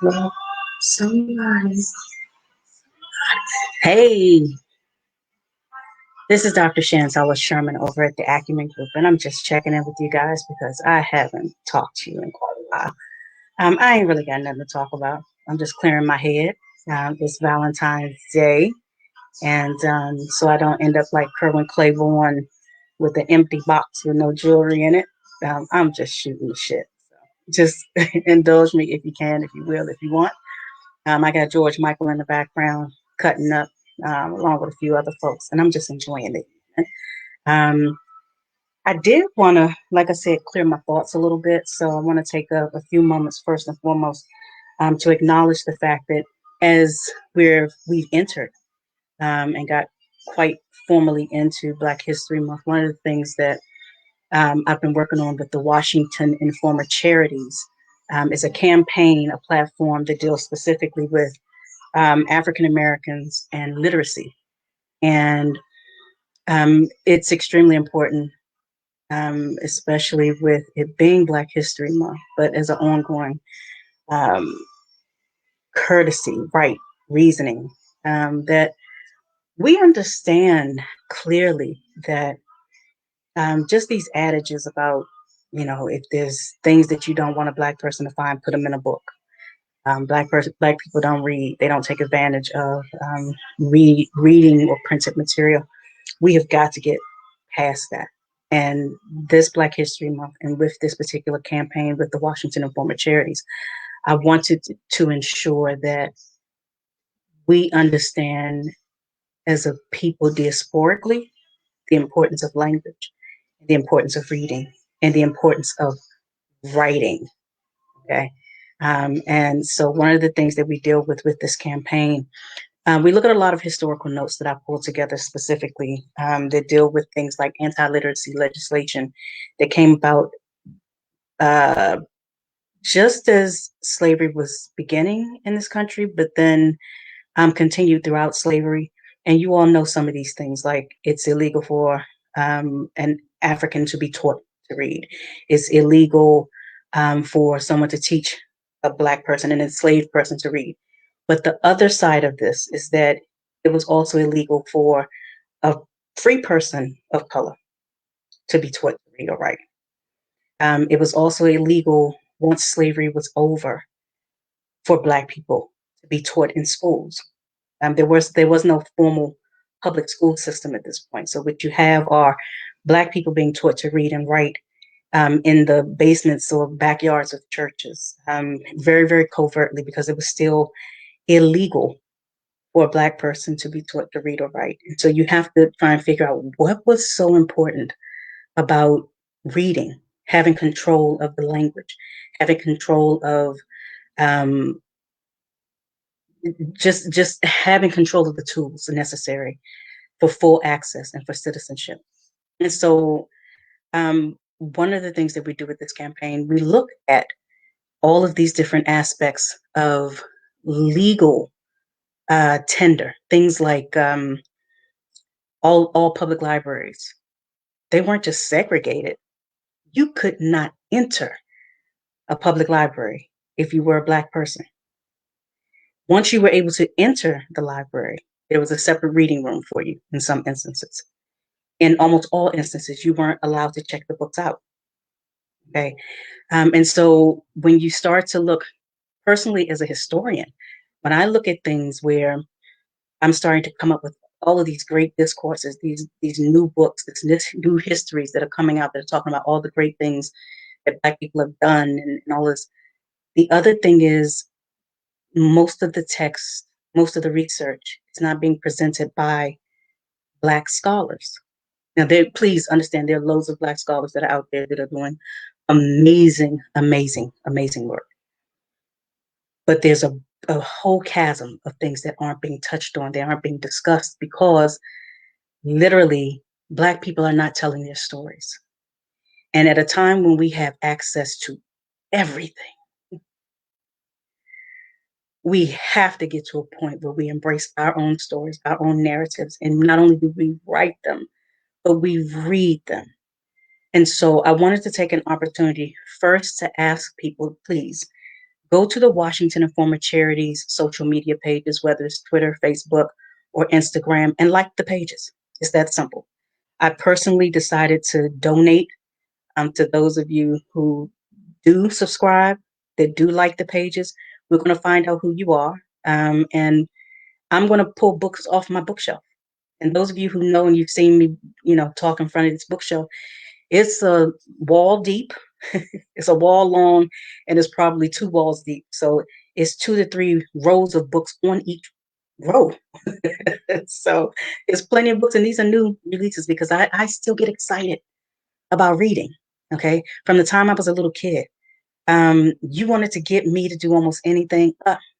love somebody. Hey, this is Dr. Shantella Sherman over at the Acumen Group, and I'm just checking in with you guys because I haven't talked to you in quite a while. I ain't really got nothing to talk about. I'm just clearing my head. It's Valentine's Day, and so I don't end up like Kerwin Claiborne with an empty box with no jewelry in it. I'm just shooting the shit. So just indulge me if you can, if you will, if you want. I got George Michael in the background cutting up along with a few other folks, and I'm just enjoying it. Um, I did want to, like I said, clear my thoughts a little bit. So I want to take a few moments first and foremost to acknowledge the fact that as we've entered and got quite formally into Black History Month, one of the things that I've been working on with the Washington Informer Charities is a campaign, a platform that deals specifically with African Americans and literacy. And it's extremely important, especially with it being Black History Month, but as an ongoing um, courtesy, right, reasoning, that we understand clearly that just these adages about, if there's things that you don't want a Black person to find, put them in a book. Black people don't read. They don't take advantage of reading or printed material. We have got to get past that. And this Black History Month, and with this particular campaign with the Washington Informer Charities, I wanted to ensure that we understand as a people diasporically the importance of language, the importance of reading, and the importance of writing. Okay. And so one of the things that we deal with this campaign, we look at a lot of historical notes that I pulled together specifically that deal with things like anti-literacy legislation that came about uh, just as slavery was beginning in this country, but then continued throughout slavery. And you all know some of these things, like it's illegal for an African to be taught to read. It's illegal for someone to teach a Black person, an enslaved person, to read. But the other side of this is that it was also illegal for a free person of color to be taught to read or write. It was also illegal once slavery was over for Black people to be taught in schools. There was no formal public school system at this point. So what you have are Black people being taught to read and write in the basements or backyards of churches, very, very covertly, because it was still illegal for a Black person to be taught to read or write. And so you have to try and figure out what was so important about reading, having control of the language, having control of um, just having control of the tools necessary for full access and for citizenship. And so one of the things that we do with this campaign, we look at all of these different aspects of legal tender, things like all public libraries. They weren't just segregated. You could not enter a public library if you were a Black person. Once you were able to enter the library, there was a separate reading room for you in some instances. In almost all instances, you weren't allowed to check the books out. Okay. And so when you start to look personally as a historian, when I look at things where I'm starting to come up with all of these great discourses, these new books, these new histories that are coming out that are talking about all the great things that Black people have done and all this. The other thing is most of the text, most of the research is not being presented by Black scholars. Now, please understand there are loads of Black scholars that are out there that are doing amazing, amazing, amazing work. But there's a whole chasm of things that aren't being touched on, they aren't being discussed because literally Black people are not telling their stories. And at a time when we have access to everything, we have to get to a point where we embrace our own stories, our own narratives, and not only do we write them, but we read them. And so I wanted to take an opportunity first to ask people, please Go to the Washington Informer Charities social media pages, whether it's Twitter, Facebook, or Instagram, and like the pages. It's that simple. I personally decided to donate to those of you who do subscribe, that do like the pages. We're going to find out who you are. And I'm going to pull books off my bookshelf. And those of you who know and you've seen me, talk in front of this bookshelf, it's a wall deep. It's a wall long, and it's probably 2 walls deep. So it's 2 to 3 rows of books on each row. So it's plenty of books, and these are new releases because I still get excited about reading. Okay, from the time I was a little kid, you wanted to get me to do almost anything.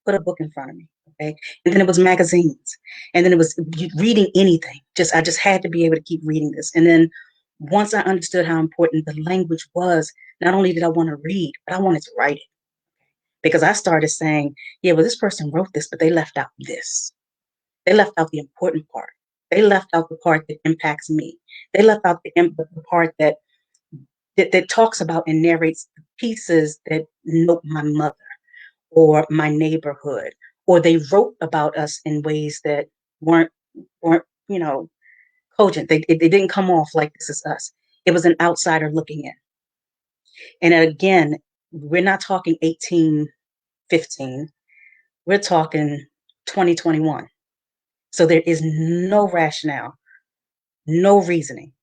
Put a book in front of me. Okay, and then it was magazines, and then it was reading anything. I just had to be able to keep reading this, and then once I understood how important the language was, not only did I want to read, but I wanted to write it because I started saying, yeah, well, this person wrote this, but they left out this. They left out the important part. They left out the part that impacts me. They left out the part that talks about and narrates the pieces that note my mother or my neighborhood, or they wrote about us in ways that weren't weren't cogent. They didn't come off like this is us. It was an outsider looking in. And again, we're not talking 1815. We're talking 2021. So there is no rationale, no reasoning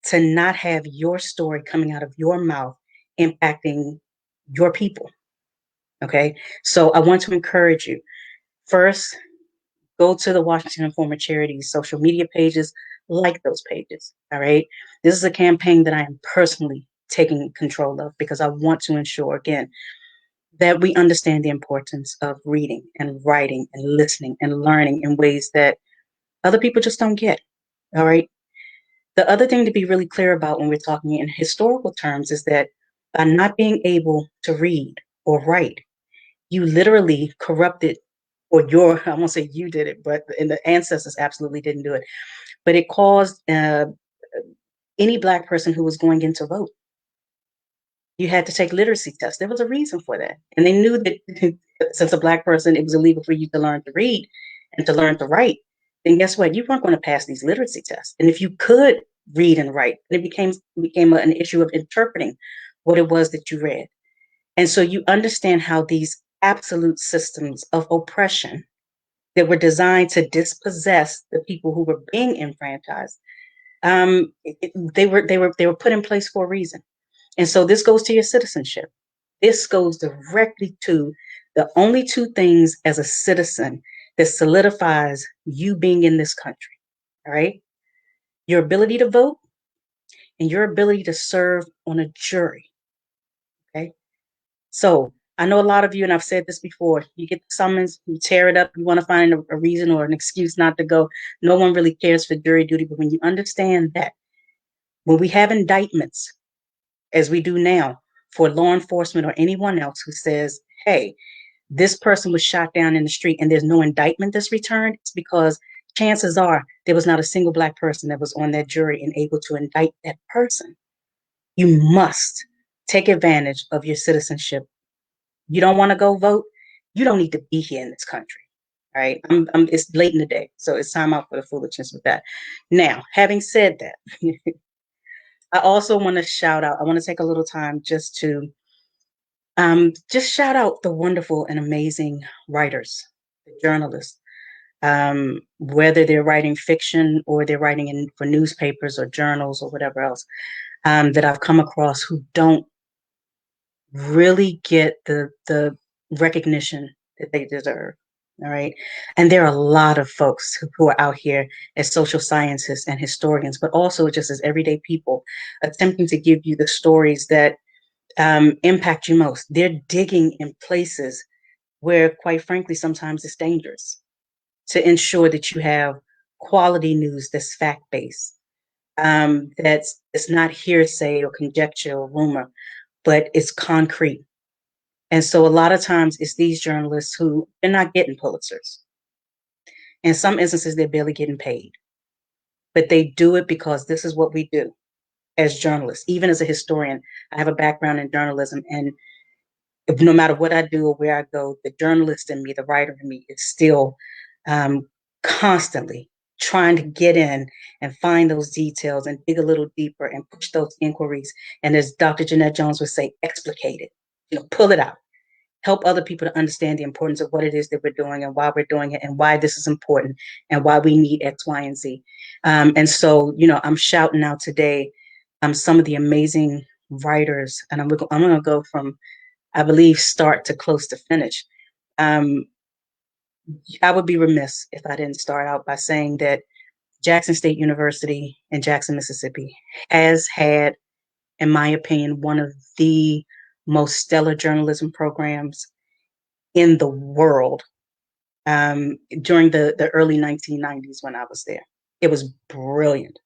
to not have your story coming out of your mouth impacting your people. Okay. So I want to encourage you. First, go to the Washington Informer Charities social media pages, like those pages. All right. This is a campaign that I am personally taking control of because I want to ensure, again, that we understand the importance of reading and writing and listening and learning in ways that other people just don't get. All right. The other thing to be really clear about when we're talking in historical terms is that by not being able to read or write, you literally corrupted, or I won't say you did it, but and the ancestors absolutely didn't do it, but it caused any Black person who was going in to vote. You had to take literacy tests. There was a reason for that. And they knew that since a Black person, it was illegal for you to learn to read and to learn to write, then guess what? You weren't going to pass these literacy tests. And if you could read and write, it became an issue of interpreting what it was that you read. And so you understand how these absolute systems of oppression that were designed to dispossess the people who were being enfranchised, they were put in place for a reason. And so this goes to your citizenship. This goes directly to the only 2 things as a citizen that solidifies you being in this country. All right. Your ability to vote and your ability to serve on a jury. Okay. So I know a lot of you, and I've said this before, you get the summons, you tear it up, you want to find a reason or an excuse not to go. No one really cares for jury duty. But when you understand that when we have indictments, as we do now, for law enforcement or anyone else who says, hey, this person was shot down in the street and there's no indictment that's returned, it's because chances are there was not a single Black person that was on that jury and able to indict that person. You must take advantage of your citizenship. You don't want to go vote, you don't need to be here in this country. All right. It's late in the day, so it's time out for the foolishness with that. Now, having said that, I also want to shout out, I want to take a little time just shout out the wonderful and amazing writers, the journalists, whether they're writing fiction or they're writing for newspapers or journals or whatever else, that I've come across who don't really get the recognition that they deserve. All right. And there are a lot of folks who are out here as social scientists and historians, but also just as everyday people attempting to give you the stories that impact you most. They're digging in places where, quite frankly, sometimes it's dangerous to ensure that you have quality news that's fact based, that's it's not hearsay or conjecture or rumor, but it's concrete. And so a lot of times it's these journalists who they're not getting Pulitzers. In some instances, they're barely getting paid, but they do it because this is what we do as journalists. Even as a historian, I have a background in journalism, and no matter what I do or where I go, the journalist in me, the writer in me, is still um, constantly trying to get in and find those details and dig a little deeper and push those inquiries. And as Dr. Jeanette Jones would say, explicate it, pull it out, help other people to understand the importance of what it is that we're doing and why we're doing it and why this is important and why we need X, Y, and Z. And so, I'm shouting out today some of the amazing writers, and I'm going to go from, I believe, start to close to finish. Um, I would be remiss if I didn't start out by saying that Jackson State University in Jackson, Mississippi has had, in my opinion, one of the most stellar journalism programs in the world during the early 1990s when I was there. It was brilliant.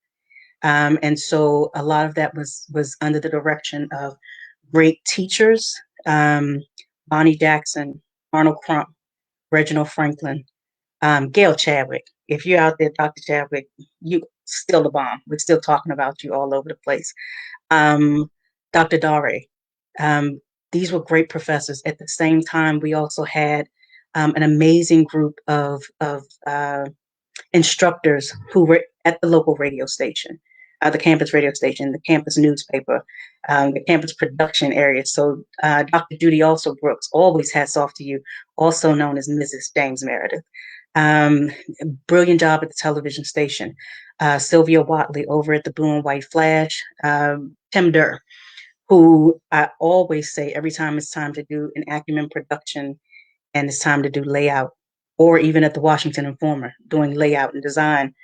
And so a lot of that was under the direction of great teachers, um, Bonnie Jackson, Arnold Crump, Reginald Franklin, Gail Chadwick. If you're out there, Dr. Chadwick, you still the bomb. We're still talking about you all over the place. Um, Dr. Dare. Um, these were great professors. At the same time, we also had an amazing group of instructors who were at the local radio station, the campus radio station, the campus newspaper, the campus production area. So Dr. Judy also Brooks, always hats off to you, also known as Mrs. James Meredith. Um, Brilliant job at the television station. Sylvia Watley over at the Blue and White Flash. Tim Durr, who I always say every time it's time to do an Acumen production and it's time to do layout, or even at the Washington Informer doing layout and design.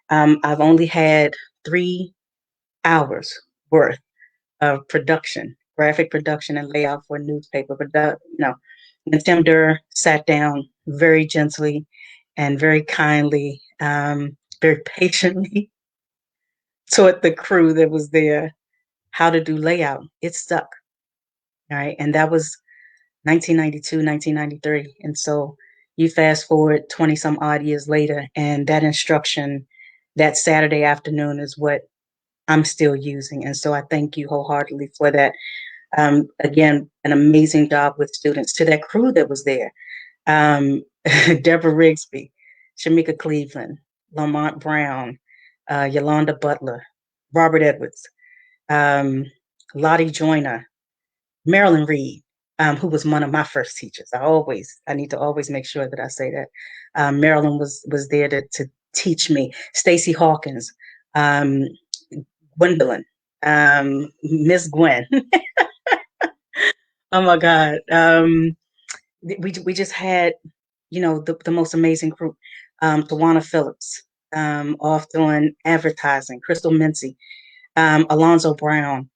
I've only had 3 hours worth of production, graphic production and layout for a newspaper. But and Tim Durr sat down very gently and very kindly, very patiently taught the crew that was there how to do layout. It stuck. All right. And that was 1992, 1993. And so you fast forward 20 some odd years later, and that instruction that Saturday afternoon is what I'm still using. And so I thank you wholeheartedly for that. Again, an amazing job with students. To that crew that was there, um, Deborah Rigsby, Shamika Cleveland, Lamont Brown, Yolanda Butler, Robert Edwards, Lottie Joyner, Marilyn Reed, who was one of my first teachers. I need to always make sure that I say that. Marilyn was there to teach me. Stacy Hawkins, um, Gwendolyn, Miss Gwen. Oh my God. We just had, the most amazing group. Tawana Phillips, off doing advertising, Crystal Mincy, Alonzo Brown.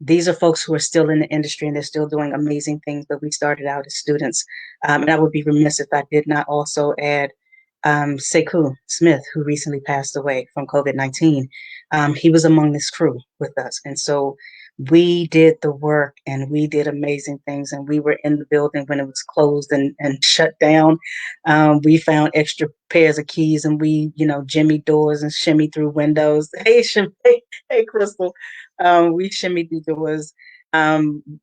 These are folks who are still in the industry and they're still doing amazing things, but we started out as students. And I would be remiss if I did not also add Sekou Smith, who recently passed away from COVID-19. He was among this crew with us. And so we did the work and we did amazing things. And we were in the building when it was closed and shut down. We found extra pairs of keys and we, jimmy doors and shimmy through windows. Hey, shimmy, hey, Crystal. We shimmied the doors.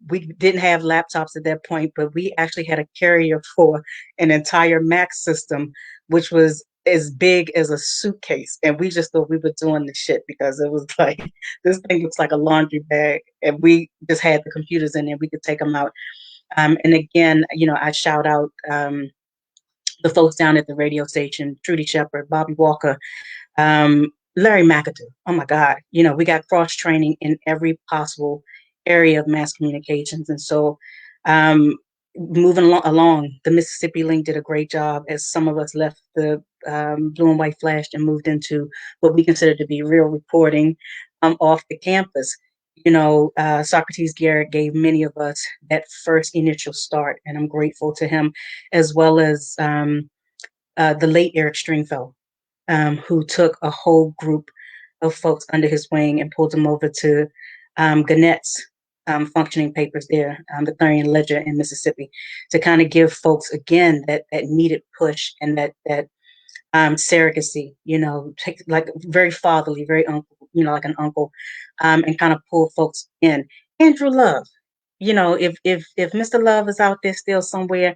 We didn't have laptops at that point, but we actually had a carrier for an entire Mac system, which was as big as a suitcase. And we just thought we were doing the shit because it was like, this thing looks like a laundry bag. And we just had the computers in there. We could take them out. And again, I shout out the folks down at the radio station, Trudy Shepard, Bobby Walker, Larry McAdoo. Oh my God. We got cross training in every possible area of mass communications. And so moving along, the Mississippi Link did a great job as some of us left the Blue and White Flash and moved into what we consider to be real reporting off the campus. Socrates Garrett gave many of us that first initial start, and I'm grateful to him, as well as the late Eric Stringfellow, who took a whole group of folks under his wing and pulled them over to Gannett's functioning papers there, the Clarion Ledger in Mississippi, to kind of give folks again that needed push and that surrogacy, take, like very fatherly, very uncle, like an uncle, and kind of pull folks in. Andrew Love, if Mr. Love is out there still somewhere,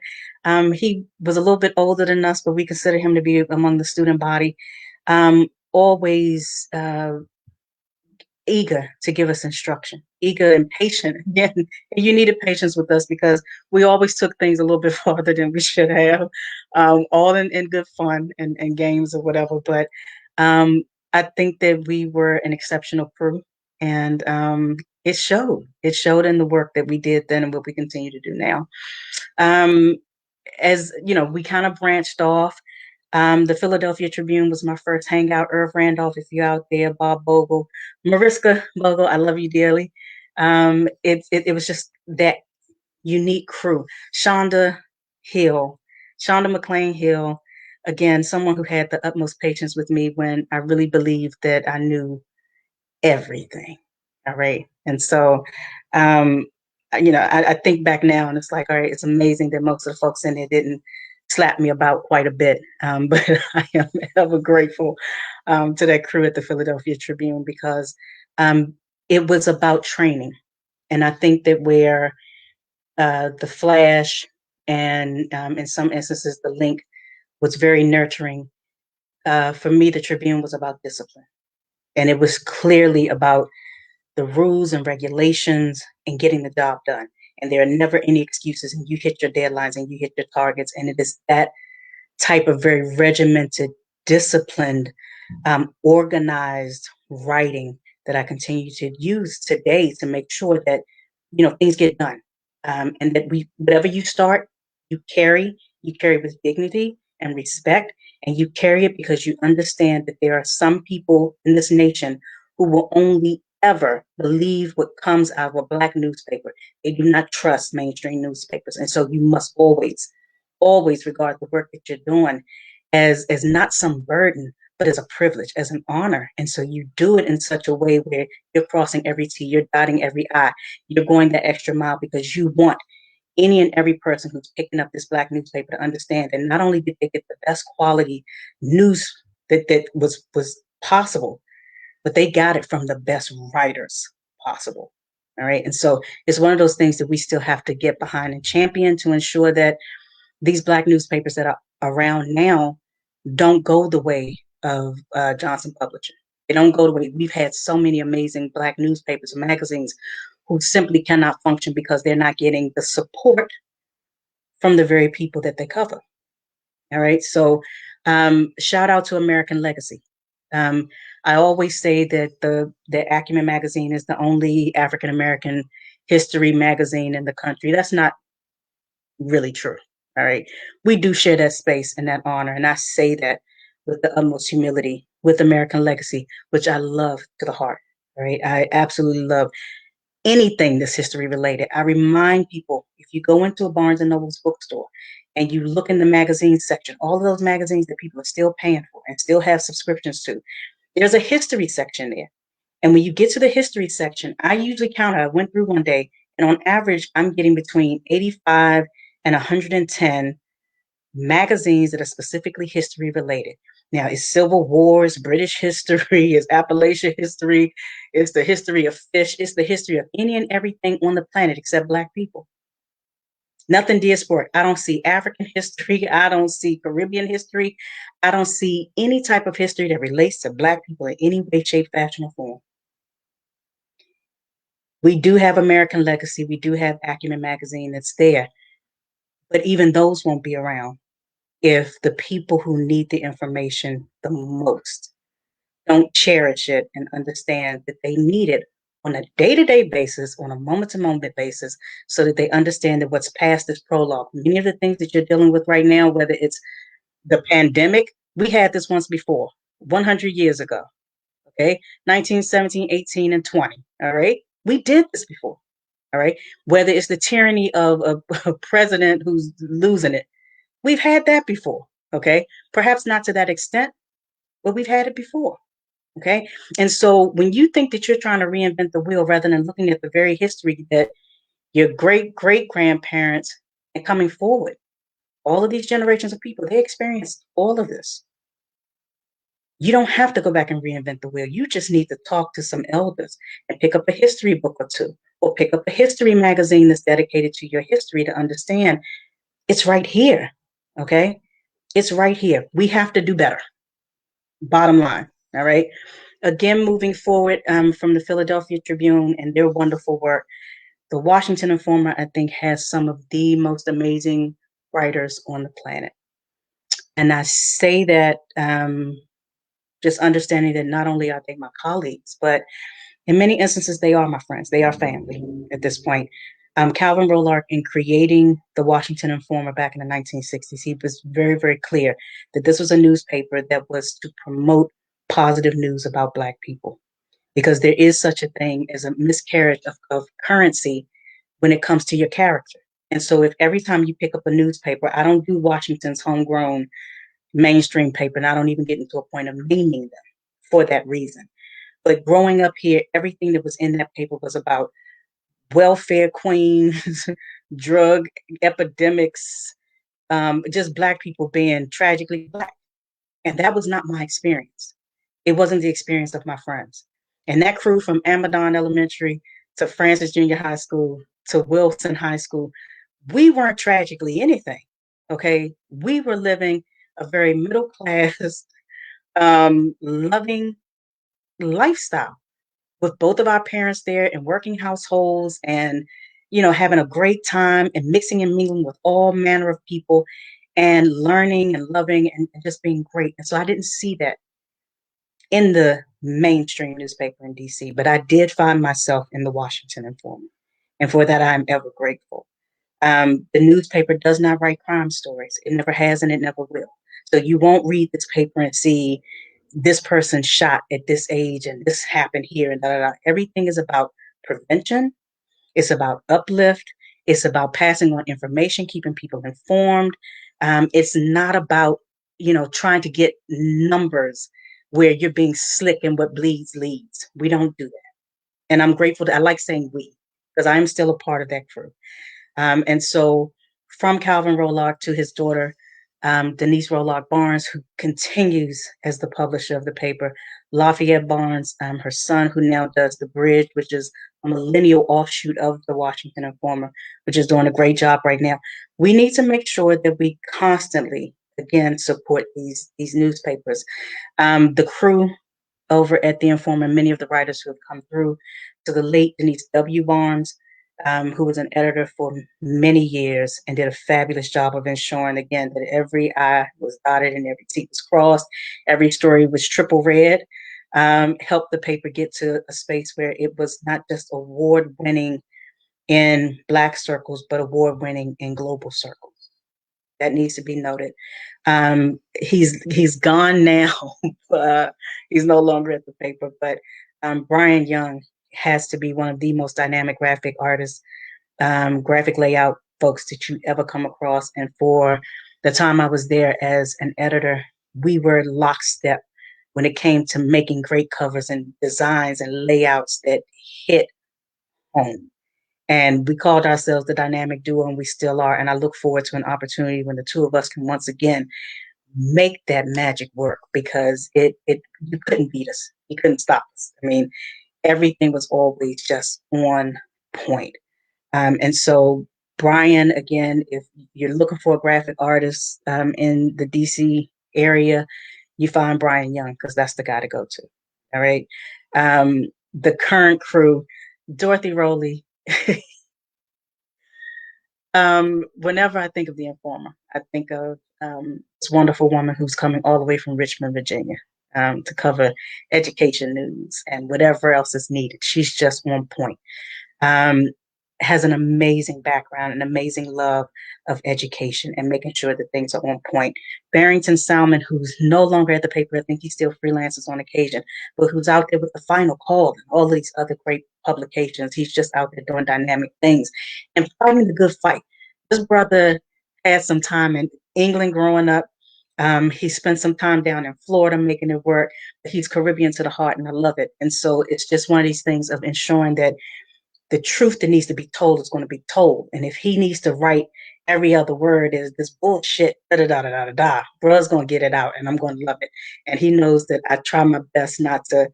he was a little bit older than us, but we consider him to be among the student body. Always eager to give us instruction, eager and patient. Again, you needed patience with us because we always took things a little bit farther than we should have, all in good fun and games or whatever. But um, I think that we were an exceptional crew, and it showed. It showed in the work that we did then and what we continue to do now. Um, as you know, we kind of branched off. The Philadelphia Tribune was my first hangout. Irv Randolph, if you're out there, Bob Bogle, Mariska Bogle, I love you dearly. It was just that unique crew. Hill, Shonda McLean Hill, again, someone who had the utmost patience with me when I really believed that I knew everything. All right. And so, um, I think back now and it's like, all right, it's amazing that most of the folks in there didn't slap me about quite a bit. But I am ever grateful to that crew at the Philadelphia Tribune because um, it was about training. And I think that where the flash and in some instances the link was very nurturing, for me, the Tribune was about discipline. And it was clearly about the rules and regulations and getting the job done. And there are never any excuses, and you hit your deadlines and you hit your targets. And it is that type of very regimented, disciplined, organized writing that I continue to use today to make sure that things get done, and that whatever you start, you carry with dignity and respect, and you carry it because you understand that there are some people in this nation who will only ever believe what comes out of a Black newspaper. They do not trust mainstream newspapers, and so you must always regard the work that you're doing as not some burden, but as a privilege, as an honor. And so you do it in such a way where you're crossing every T, you're dotting every I, you're going that extra mile because you want any and every person who's picking up this Black newspaper to understand that not only did they get the best quality news that was possible, but they got it from the best writers possible. All right. And so it's one of those things that we still have to get behind and champion to ensure that these Black newspapers that are around now don't go the way of Johnson Publishing. They don't go the way. We've had so many amazing Black newspapers and magazines who simply cannot function because they're not getting the support from the very people that they cover. All right. So shout out to American Legacy. Um, I always say that the Acumen magazine is the only African American history magazine in the country. That's not really true. All right. We do share that space and that honor. And I say that with the utmost humility with American Legacy, which I love to the heart. All right. I absolutely love anything that's history related. I remind people, if you go into a Barnes and Noble's bookstore and you look in the magazine section, all of those magazines that people are still paying for and still have subscriptions to, there's a history section there. And when you get to the history section, I usually count, I went through one day, and on average, I'm getting between 85 and 110 magazines that are specifically history related. Now, it's Civil Wars, British history, it's Appalachian history, it's the history of fish, it's the history of any and everything on the planet except Black people. Nothing diasporic. I don't see African history. I don't see Caribbean history. I don't see any type of history that relates to Black people in any way, shape, fashion, or form. We do have American Legacy. We do have Acumen Magazine that's there. But even those won't be around if the people who need the information the most don't cherish it and understand that they need it on a day-to-day basis, on a moment-to-moment basis, so that they understand that what's past is prologue. Many of the things that you're dealing with right now, whether it's the pandemic, we had this once before, 100 years ago, okay? 1917, 18, and 20, all right? We did this before, all right? Whether it's the tyranny of a president who's losing it, we've had that before, okay? Perhaps not to that extent, but we've had it before, okay? And so when you think that you're trying to reinvent the wheel rather than looking at the very history that your great grandparents and coming forward, all of these generations of people, they experienced all of this. You don't have to go back and reinvent the wheel. You just need to talk to some elders and pick up a history book or two, or pick up a history magazine that's dedicated to your history to understand it's right here. Okay. It's right here. We have to do better. Bottom line. All right. Again, moving forward from the Philadelphia Tribune and their wonderful work, the Washington Informer, I think, has some of the most amazing writers on the planet. And I say that just understanding that not only are they my colleagues, but in many instances, they are my friends. They are family at this point. Calvin Rolark, in creating the Washington Informer back in the 1960s, he was very, very clear that this was a newspaper that was to promote positive news about Black people, because there is such a thing as a miscarriage of currency when it comes to your character. And so if every time you pick up a newspaper, I don't do Washington's homegrown mainstream paper, and I don't even get into a point of naming them for that reason. But growing up here, everything that was in that paper was about welfare queens, drug epidemics, just Black people being tragically Black. And that was not my experience. It wasn't the experience of my friends. And that crew from Amadon Elementary to Francis Junior High School to Wilson High School, we weren't tragically anything. Okay. We were living a very middle class, loving lifestyle with both of our parents there in working households, and having a great time and mixing and mingling with all manner of people and learning and loving and just being great. And so I didn't see that in the mainstream newspaper in DC, but I did find myself in the Washington Informer, and for that I'm ever grateful. The newspaper does not write crime stories. It never has, and it never will. So you won't read this paper and see this person shot at this age and this happened here and da, da, da. Everything is about prevention. It's about uplift. It's about passing on information, keeping people informed. It's not about, trying to get numbers where you're being slick and what bleeds leads. We don't do that. And I'm grateful I like saying we, because I'm still a part of that crew. And so from Calvin Rolark to his daughter, Denise Rolark Barnes, who continues as the publisher of the paper, Lafayette Barnes, her son, who now does The Bridge, which is a millennial offshoot of the Washington Informer, which is doing a great job right now. We need to make sure that we constantly, again, support these newspapers. The crew over at the Informer, many of the writers who have come through, to the late Denise W. Barnes, who was an editor for many years and did a fabulous job of ensuring, again, that every I was dotted and every T was crossed, every story was triple read, helped the paper get to a space where it was not just award-winning in Black circles, but award-winning in global circles. That needs to be noted. He's gone now. He's no longer at the paper, but Brian Young has to be one of the most dynamic graphic artists, graphic layout folks that you ever come across. And for the time I was there as an editor, we were lockstep when it came to making great covers and designs and layouts that hit home. And we called ourselves the dynamic duo, and we still are. And I look forward to an opportunity when the two of us can once again make that magic work, because you couldn't beat us. You couldn't stop us. I mean, everything was always just on point. And so, Brian, again, if you're looking for a graphic artist in the DC area, you find Brian Young, because that's the guy to go to. All right. The current crew, Dorothy Rowley. Whenever I think of the Informer, I think of this wonderful woman who's coming all the way from Richmond, Virginia, to cover education news and whatever else is needed. She's just on point. Has an amazing background, an amazing love of education and making sure that things are on point. Barrington Salmon, who's no longer at the paper, I think he still freelances on occasion, but who's out there with the Final Call and all these other great publications. He's just out there doing dynamic things and fighting the good fight. This brother had some time in England growing up. He spent some time down in Florida making it work. He's Caribbean to the heart, and I love it. And so it's just one of these things of ensuring that the truth that needs to be told is going to be told. And if he needs to write every other word is this bullshit, da da da da da da. Bruh's gonna get it out and I'm gonna love it. And he knows that I try my best not to,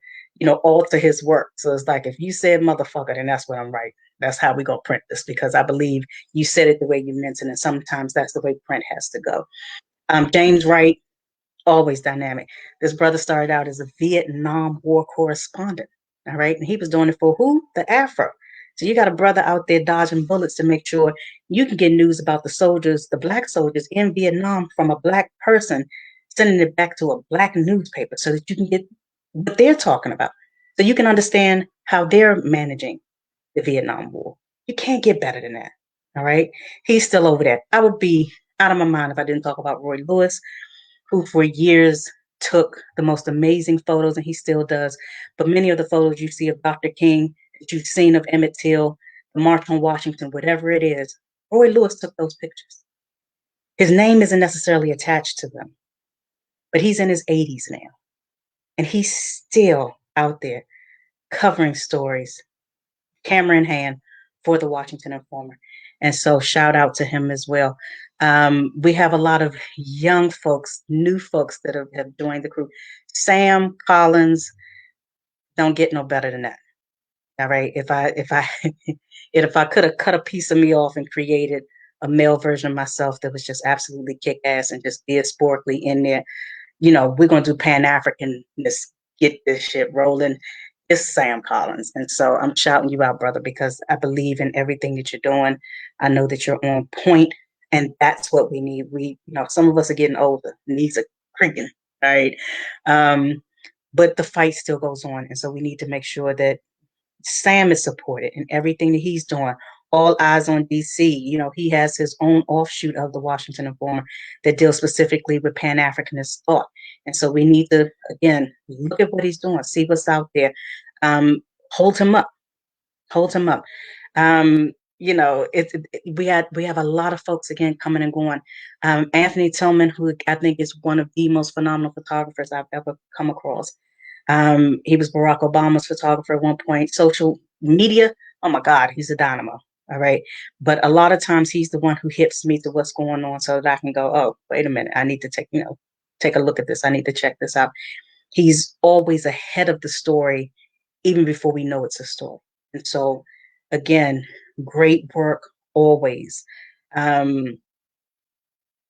alter his work. So it's like if you said motherfucker, then that's what I'm right. That's how we gonna print this because I believe you said it the way you meant it, and sometimes that's the way print has to go. James Wright, always dynamic. This brother started out as a Vietnam War correspondent. All right. And he was doing it for who? The Afro. So you got a brother out there dodging bullets to make sure you can get news about the soldiers, the black soldiers in Vietnam from a black person, sending it back to a black newspaper so that you can get what they're talking about. So you can understand how they're managing the Vietnam War. You can't get better than that. All right. He's still over there. I would be out of my mind if I didn't talk about Roy Lewis, who for years took the most amazing photos, and he still does. But many of the photos you see of Dr. King, that you've seen of Emmett Till, the March on Washington, whatever it is, Roy Lewis took those pictures. His name isn't necessarily attached to them, but he's in his 80s now, and he's still out there covering stories, camera in hand, for the Washington Informer. And so shout out to him as well. We have a lot of young folks, new folks that have joined the crew. Sam Collins, don't get no better than that. All right. If I if I could have cut a piece of me off and created a male version of myself that was just absolutely kick ass and just diasporically in there, we're gonna do Pan Africanness, get this shit rolling. It's Sam Collins. And so I'm shouting you out, brother, because I believe in everything that you're doing. I know that you're on point, and that's what we need. Some of us are getting older, knees are creaking, right? But the fight still goes on. And so we need to make sure that Sam is supported in everything that he's doing. All eyes on DC. He has his own offshoot of the Washington Informer that deals specifically with Pan Africanist thought. And so we need to, again, look at what he's doing, see what's out there. Hold him up. Hold him up. We have a lot of folks again coming and going. Anthony Tillman, who I think is one of the most phenomenal photographers I've ever come across. He was Barack Obama's photographer at one point. Social media, oh my God, he's a dynamo. All right. But a lot of times he's the one who hips me to what's going on so that I can go, oh, wait a minute. I need to take a look at this. I need to check this out. He's always ahead of the story, even before we know it's a story. And so, again, great work always. We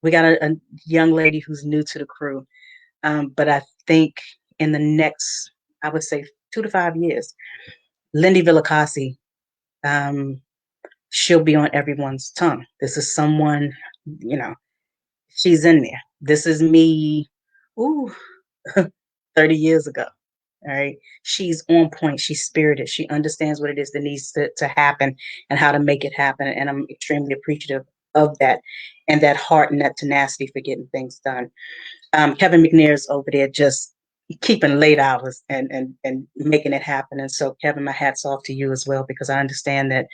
got a young lady who's new to the crew. But I think in the next, I would say 2 to 5 years, Lindy Villacasi, she'll be on everyone's tongue. This is someone, she's in there. This is me, ooh, 30 years ago. All right. She's on point. She's spirited. She understands what it is that needs to happen and how to make it happen. And I'm extremely appreciative of that and that heart and that tenacity for getting things done. Kevin McNair's over there just keeping late hours and making it happen. And so, Kevin, my hat's off to you as well, because I understand that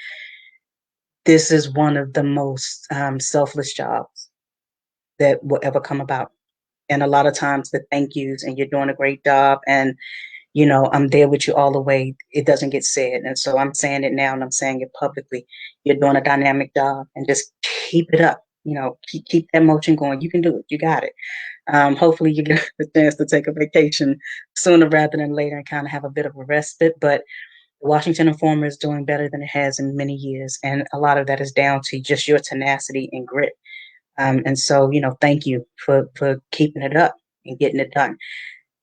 this is one of the most selfless jobs that will ever come about. And a lot of times the thank yous and you're doing a great job and I'm there with you all the way. It doesn't get said. And so I'm saying it now and I'm saying it publicly. You're doing a dynamic job and just keep it up. Keep that motion going. You can do it. You got it. Hopefully you get the chance to take a vacation sooner rather than later and kind of have a bit of a respite. But the Washington Informer is doing better than it has in many years. And a lot of that is down to just your tenacity and grit. And so, thank you for keeping it up and getting it done.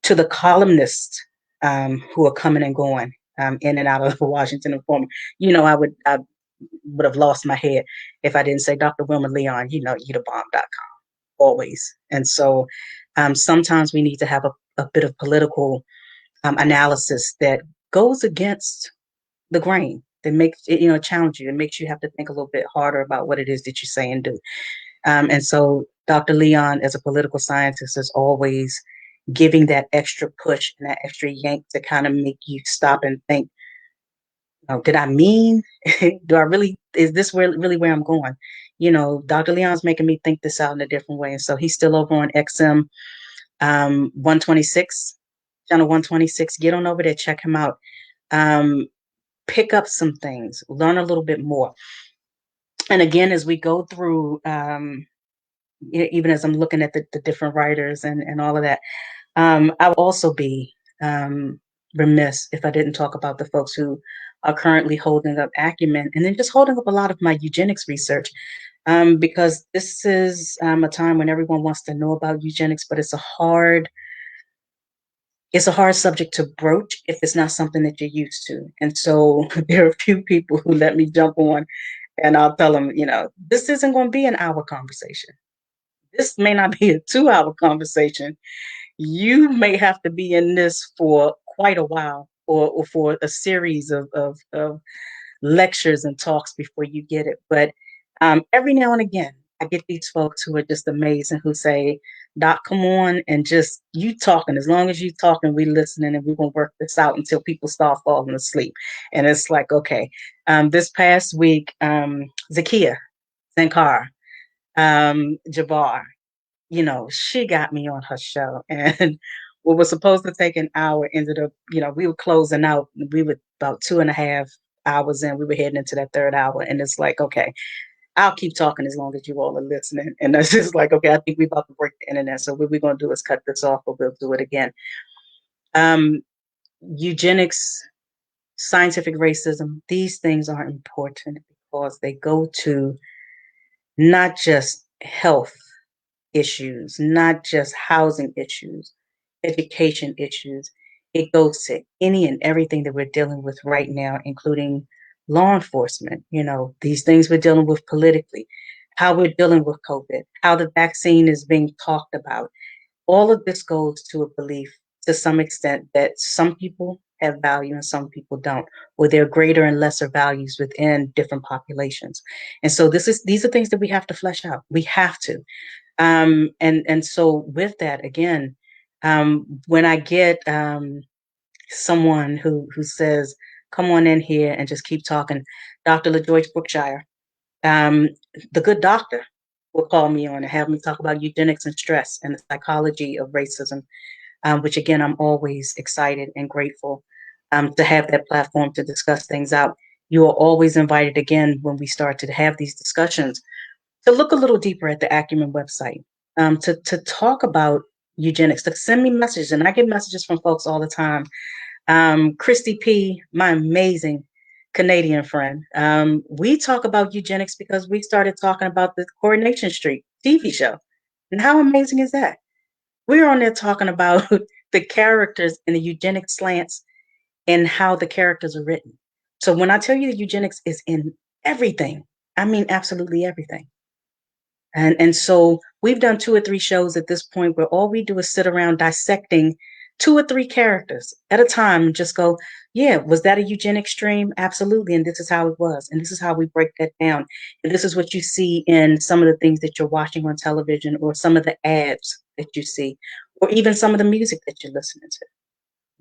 To the columnists who are coming and going in and out of the Washington Informer, I would have lost my head if I didn't say Dr. Wilma Leon, youthebomb.com, always. And so sometimes we need to have a bit of political analysis that goes against the grain, that makes it, challenge you. It makes you have to think a little bit harder about what it is that you say and do. And so Dr. Leon, as a political scientist, is always giving that extra push and that extra yank to kind of make you stop and think, did I mean, do I really, is this really where I'm going? Dr. Leon's making me think this out in a different way. And so he's still over on XM 126, channel 126. Get on over there, check him out. Pick up some things, learn a little bit more. And again, as we go through, even as I'm looking at the different writers and all of that, I will also be um, remiss if I didn't talk about the folks who are currently holding up Acumen and then just holding up a lot of my eugenics research, because this is a time when everyone wants to know about eugenics, but it's a hard subject to broach if it's not something that you're used to. And so there are a few people who let me jump on, and I'll tell them, this isn't going to be an hour conversation. This may not be a 2 hour conversation. You may have to be in this for quite a while, or for a series of lectures and talks before you get it. But every now and again, I get these folks who are just amazing who say, Doc, come on and just you talking. As long as you talking, we listening and we're gonna work this out until people start falling asleep. And it's like, okay. This past week, Zakia Sankar, Jabbar, she got me on her show. And what was supposed to take an hour ended up, we were closing out. We were about 2.5 hours in. We were heading into that third hour. And it's like, okay, I'll keep talking as long as you all are listening. And that's just like, okay, I think we're about to break the internet. So what we're going to do is cut this off, or we'll do it again. Um, Eugenics, scientific racism, these things are important because they go to not just health issues, not just housing issues, education issues. It goes to any and everything that we're dealing with right now, including law enforcement, these things we're dealing with politically, how we're dealing with COVID, how the vaccine is being talked about. All of this goes to a belief to some extent that some people have value and some people don't, or there are greater and lesser values within different populations. And so these are things that we have to flesh out. We have to. And so with that, again, when I get someone who says, "Come on in here and just keep talking," Dr. LaJoyce Brookshire, um, the good doctor, will call me on and have me talk about eugenics and stress and the psychology of racism, which again, I'm always excited and grateful to have that platform to discuss things out. You are always invited again when we start to have these discussions to look a little deeper at the Acumen website, to talk about eugenics, to send me messages. And I get messages from folks all the time. Christy P., my amazing Canadian friend, we talk about eugenics because we started talking about the Coronation Street TV show. And how amazing is that? We're on there talking about the characters and the eugenic slants and how the characters are written. So when I tell you that eugenics is in everything, I mean absolutely everything. And so we've done 2 or 3 shows at this point where all we do is sit around dissecting 2 or 3 characters at a time and just go, yeah, was that a eugenic stream? Absolutely. And this is how it was. And this is how we break that down. And this is what you see in some of the things that you're watching on television, or some of the ads that you see, or even some of the music that you're listening to.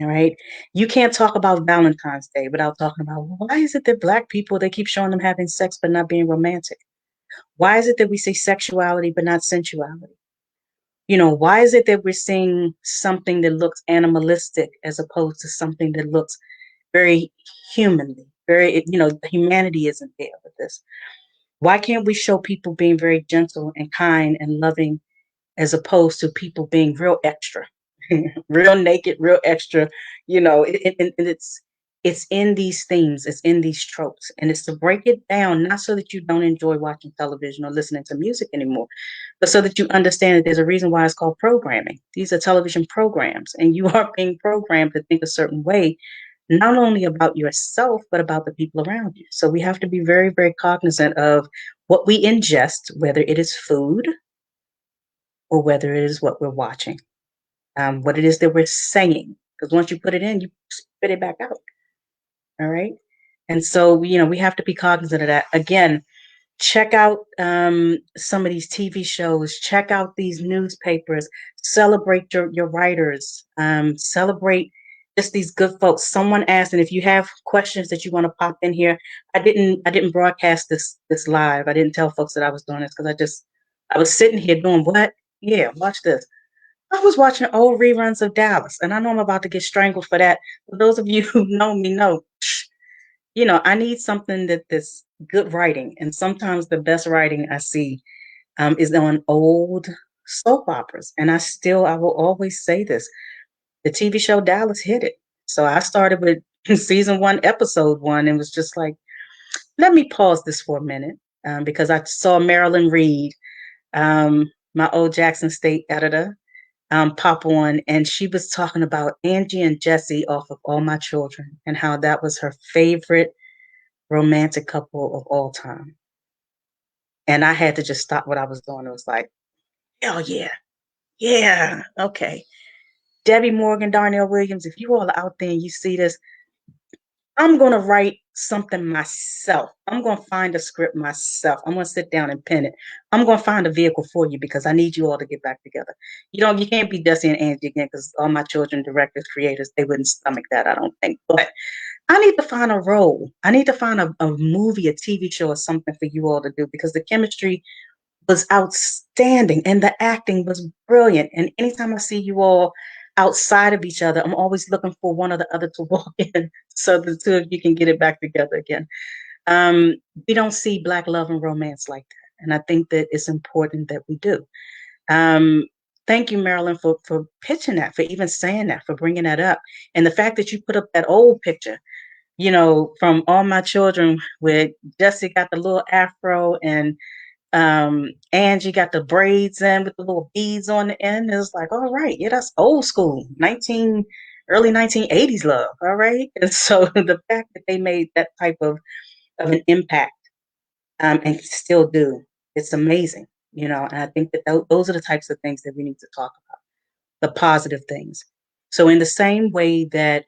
All right. You can't talk about Valentine's Day without talking about, well, why is it that Black people, they keep showing them having sex but not being romantic? Why is it that we say sexuality but not sensuality? Why is it that we're seeing something that looks animalistic as opposed to something that looks very humanly? Humanity isn't there with this. Why can't we show people being very gentle and kind and loving as opposed to people being real extra, real naked, real extra? And it's in these themes, it's in these tropes, and it's to break it down, not so that you don't enjoy watching television or listening to music anymore, but so that you understand that there's a reason why it's called programming. These are television programs, and you are being programmed to think a certain way, not only about yourself, but about the people around you. So we have to be very, very cognizant of what we ingest, whether it is food or whether it is what we're watching, what it is that we're saying. Because once you put it in, you spit it back out. All right. And so, we have to be cognizant of that. Again, check out some of these TV shows, check out these newspapers, celebrate your writers, celebrate just these good folks. Someone asked, and if you have questions that you want to pop in here, I didn't broadcast this live. I didn't tell folks that I was doing this because I was sitting here doing what? Yeah, watch this. I was watching old reruns of Dallas, and I know I'm about to get strangled for that. For those of you who know me know, I need something good writing, and sometimes the best writing I see is on old soap operas. And I will always say this: the TV show Dallas hit it. So I started with season one, episode one, and was just like, let me pause this for a minute because I saw Marilyn Reed, my old Jackson State editor, pop on, and she was talking about Angie and Jesse off of All My Children and how that was her favorite romantic couple of all time. And I had to just stop what I was doing. It was like, oh yeah, yeah, okay. Debbie Morgan, Darnell Williams, if you all are out there and you see this, I'm going to write something myself. I'm going to find a script myself. I'm going to sit down and pen it. I'm going to find a vehicle for you because I need you all to get back together. You can't be Desi and Angie again because All My Children, directors, creators, they wouldn't stomach that, I don't think. But I need to find a role. I need to find a movie, a TV show, or something for you all to do because the chemistry was outstanding and the acting was brilliant. And anytime I see you all outside of each other, I'm always looking for one or the other to walk in so the two of you can get it back together again. Um, we don't see Black love and romance like that. And I think that it's important that we do. Um, thank you, Marilyn, for pitching that, for even saying that, for bringing that up. And the fact that you put up that old picture, from All My Children where Jesse got the little afro and Angie got the braids in with the little beads on the end. It was like, all right, yeah, that's old school, early 1980s love. All right. And so the fact that they made that type of an impact and still do, it's amazing, and I think that those are the types of things that we need to talk about, the positive things. So in the same way that,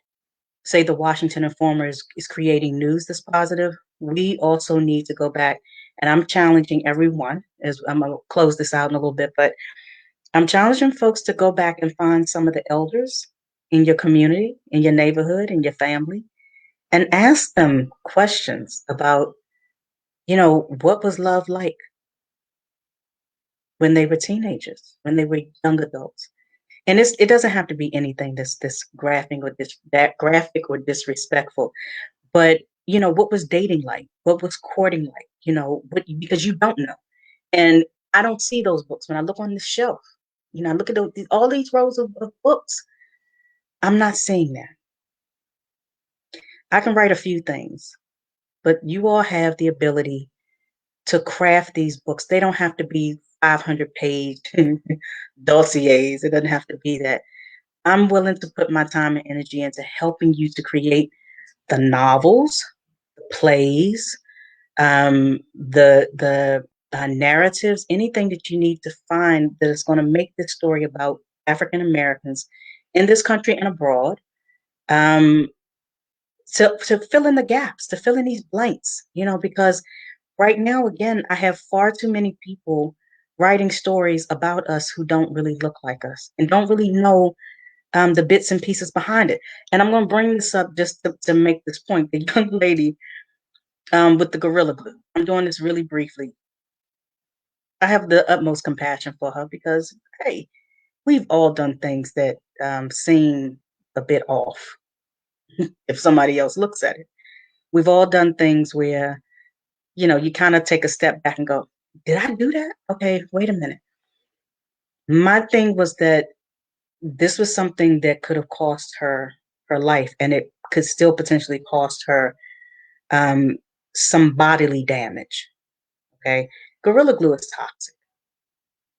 say, the Washington Informer is creating news that's positive, we also need to go back. And I'm challenging everyone, as I'm going to close this out in a little bit, but I'm challenging folks to go back and find some of the elders in your community, in your neighborhood, in your family, and ask them questions about, what was love like when they were teenagers, when they were young adults. And it doesn't have to be anything that's this graphic or disrespectful. But, what was dating like? What was courting like? Because you don't know. And I don't see those books when I look on the shelf. I look at all these rows of books. I'm not seeing that. I can write a few things, but you all have the ability to craft these books. They don't have to be 500-page dossiers. It doesn't have to be that. I'm willing to put my time and energy into helping you to create the novels, the plays, the narratives, anything that you need to find that is going to make this story about African Americans in this country and abroad, um, to fill in the gaps, to fill in these blanks, because right now, again, I have far too many people writing stories about us who don't really look like us and don't really know the bits and pieces behind it. And I'm going to bring this up just to make this point. The young lady with the Gorilla Glue. I'm doing this really briefly. I have the utmost compassion for her because, hey, we've all done things that seem a bit off if somebody else looks at it. We've all done things where, you kind of take a step back and go, did I do that? Okay, wait a minute. My thing was that this was something that could have cost her life, and it could still potentially cost her um, some bodily damage. Okay, Gorilla Glue is toxic,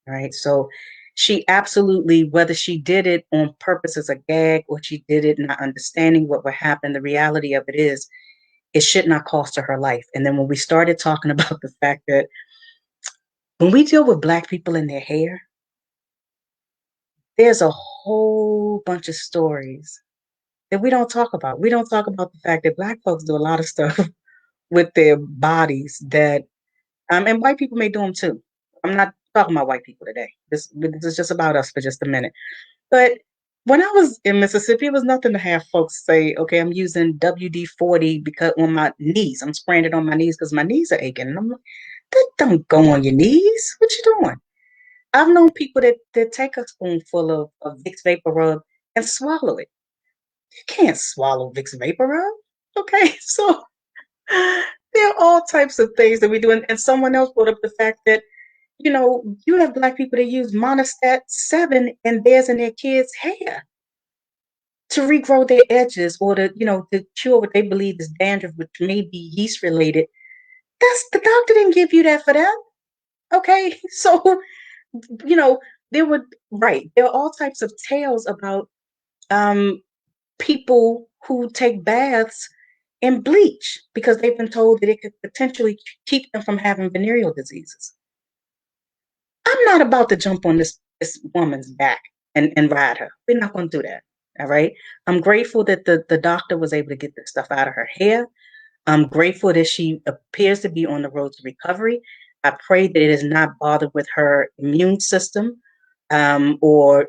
right? So she absolutely, whether she did it on purpose as a gag or she did it not understanding what would happen, the reality of it is it should not cost her life. And then when we started talking about the fact that when we deal with Black people in their hair, there's a whole bunch of stories that we don't talk about. We don't talk about the fact that Black folks do a lot of stuff with their bodies that, and white people may do them too. I'm not talking about white people today. This is just about us for just a minute. But when I was in Mississippi, it was nothing to have folks say, okay, I'm using WD-40 because on my knees, I'm spraying it on my knees because my knees are aching. And I'm like, that don't go on your knees. What you doing? I've known people that take a spoonful of Vicks Vapor Rub and swallow it. You can't swallow Vicks Vapor Rub. Okay, so There are all types of things that we do. And someone else brought up the fact that, you have Black people that use Monostat 7 in theirs and their kids' hair to regrow their edges or to cure what they believe is dandruff, which may be yeast related. That's the doctor didn't give you that for them. Okay. So, you know, there were right. There are all types of tales about um people who take baths in bleach because they've been told that it could potentially keep them from having venereal diseases. I'm not about to jump on this woman's back and ride her. We're not going to do that. All right. I'm grateful that the doctor was able to get this stuff out of her hair. I'm grateful that she appears to be on the road to recovery. I pray that it is not bothered with her immune system, or